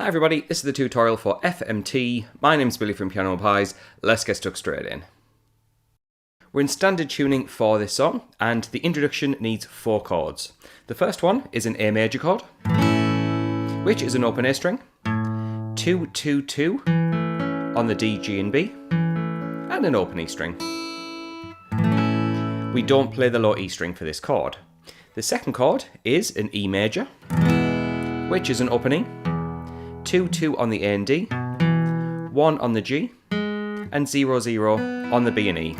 Hi everybody, this is the tutorial for FMT. My name's Billy from Piano Pies. Let's get stuck straight in. We're in standard tuning for this song, and the introduction needs 4 chords. The first one is an A major chord, which is an open A string, 2, 2, 2 on the D, G and B, and an open E string. We don't play the low E string for this chord. The second chord is an E major, which is an open E, 2, 2 on the A and D, 1 on the G, and 0, 0 on the B and E.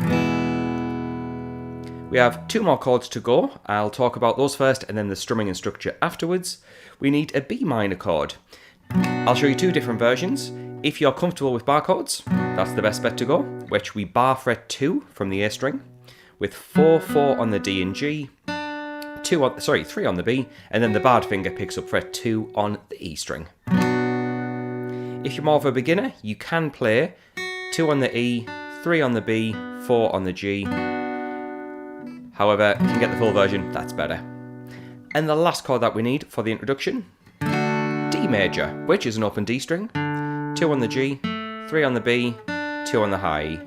We have 2 more chords to go. I'll talk about those first and then the strumming and structure afterwards. We need a B minor chord. I'll show you 2 different versions. If you're comfortable with bar chords, that's the best bet to go, which we bar fret 2 from the A string, with 4, 4 on the D and G, 3 on the B, and then the barred finger picks up fret 2 on the E string. If you're more of a beginner, you can play 2 on the E, 3 on the B, 4 on the G. However, if you can get the full version, that's better. And the last chord that we need for the introduction, D major, which is an open D string, 2 on the G, 3 on the B, 2 on the high E.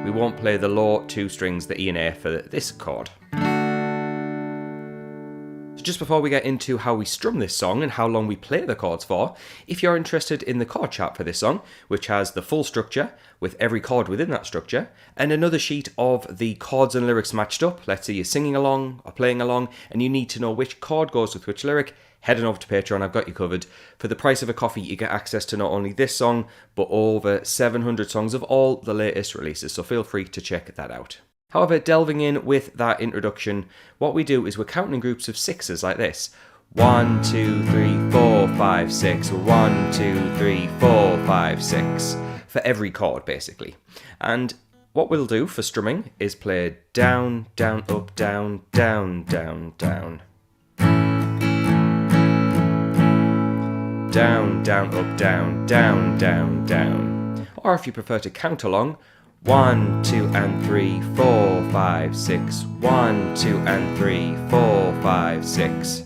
We won't play the low 2 strings, the E and A, for this chord. Just before we get into how we strum this song and how long we play the chords for, if you're interested in the chord chart for this song, which has the full structure with every chord within that structure, and another sheet of the chords and lyrics matched up, let's say you're singing along or playing along and you need to know which chord goes with which lyric, head on over to Patreon, I've got you covered. For the price of a coffee, you get access to not only this song, but over 700 songs of all the latest releases, so feel free to check that out. However, delving in with that introduction, what we do is we're counting in groups of 6s like this. 1, 2, 3, 4, 5, 6. 1, 2, 3, 4, 5, 6. For every chord, basically. And what we'll do for strumming is play down, down, up, down, down, down, down. Down, down, up, down, down, down, down. Or if you prefer to count along, 1, 2 and 3, 4, 5, 6. 1, 2 and 3, 4, 5, 6.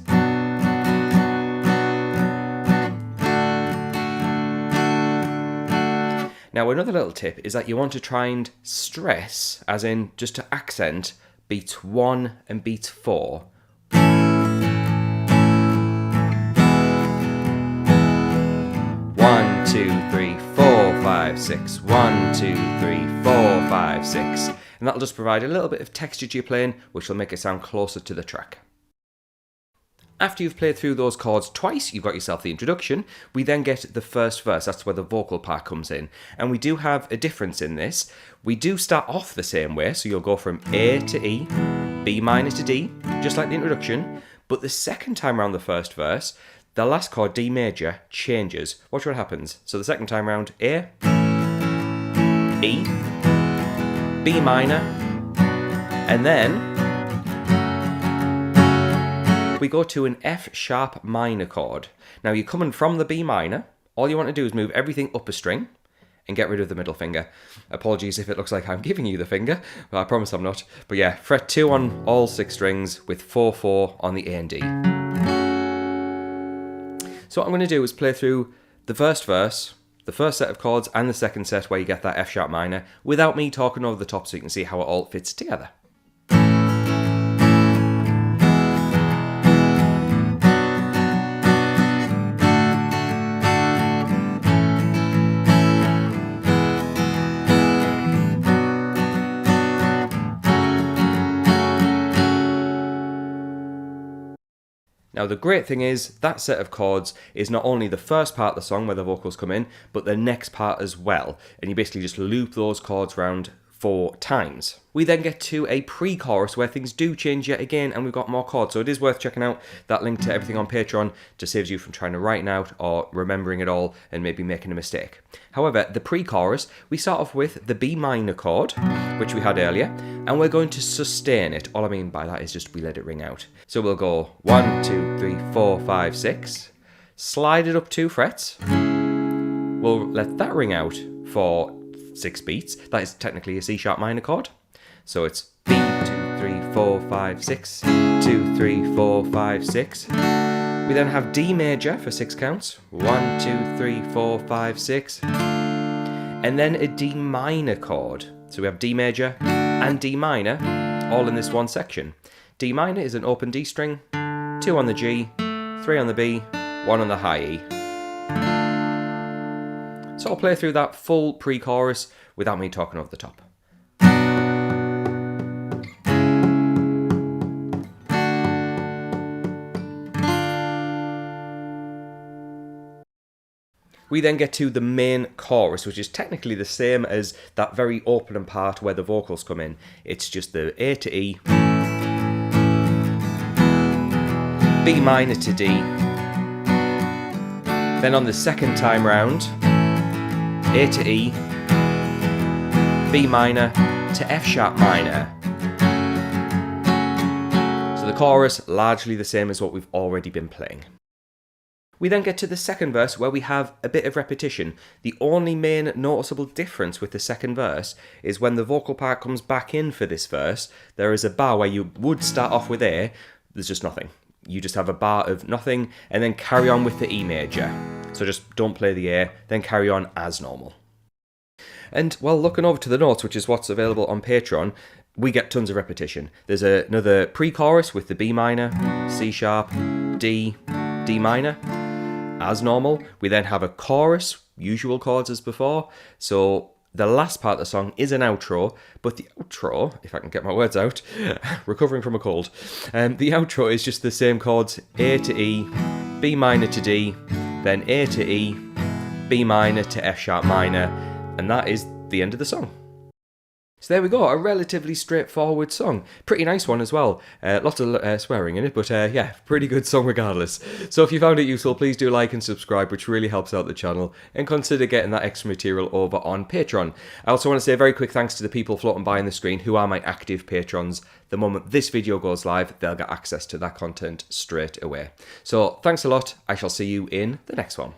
Now another little tip is that you want to try and stress, as in just to accent, beats 1 and beats 4. 1, 2, 3, 4, 5, 6. 1, 2, 3, 4, 5, 6. And that'll just provide a little bit of texture to your playing, which will make it sound closer to the track. After you've played through those chords twice, you've got yourself the introduction, we then get the first verse. That's where the vocal part comes in. And we do have a difference in this. We do start off the same way, so you'll go from A to E, B minor to D, just like the introduction. But the second time around the first verse, the last chord, D major, changes. Watch what happens. So the second time round, A, E, B minor, and then we go to an F sharp minor chord. Now you're coming from the B minor. All you want to do is move everything up a string and get rid of the middle finger. Apologies if it looks like I'm giving you the finger, but I promise I'm not. But yeah, fret 2 on all 6 strings with 4, 4 on the A and D. So what I'm going to do is play through the first verse, the first set of chords, and the second set where you get that F sharp minor without me talking over the top so you can see how it all fits together. Now the great thing is, that set of chords is not only the first part of the song where the vocals come in, but the next part as well. And you basically just loop those chords round 4 times. We then get to a pre-chorus where things do change yet again and we've got more chords. So it is worth checking out that link to everything on Patreon to save you from trying to write it out or remembering it all and maybe making a mistake. However, the pre-chorus, we start off with the B minor chord, which we had earlier, and we're going to sustain it. All I mean by that is just we let it ring out. So we'll go 1, 2, 3, 4, 5, 6, slide it up 2 frets. We'll let that ring out for 6 beats. That is technically a C sharp minor chord. So it's B, 2, 3, 4, 5, 6, 2, 3, 4, 5, 6. We then have D major for 6 counts. 1, 2, 3, 4, 5, 6. And then a D minor chord. So we have D major and D minor all in this one section. D minor is an open D string, 2 on the G, 3 on the B, 1 on the high E. So I'll play through that full pre-chorus without me talking over the top. We then get to the main chorus, which is technically the same as that very opening part where the vocals come in. It's just the A to E, B minor to D. Then on the second time round, A to E, B minor to F sharp minor. So the chorus, largely the same as what we've already been playing. We then get to the second verse where we have a bit of repetition. The only main noticeable difference with the second verse is when the vocal part comes back in for this verse, there is a bar where you would start off with A, there's just nothing. You just have a bar of nothing and then carry on with the E major. So just don't play the A, then carry on as normal. And while looking over to the notes, which is what's available on Patreon, we get tons of repetition. There's another pre-chorus with the B minor, C sharp, D, D minor, as normal. We then have a chorus, usual chords as before. So the last part of the song is an outro, but the outro, if I can get my words out, recovering from a cold, the outro is just the same chords, A to E, B minor to D, then A to E, B minor to F sharp minor, and that is the end of the song. So there we go, a relatively straightforward song. Pretty nice one as well. Lots of swearing in it, but yeah, pretty good song regardless. So if you found it useful, please do like and subscribe, which really helps out the channel, and consider getting that extra material over on Patreon. I also want to say a very quick thanks to the people floating by on the screen who are my active patrons. The moment this video goes live, they'll get access to that content straight away. So thanks a lot. I shall see you in the next one.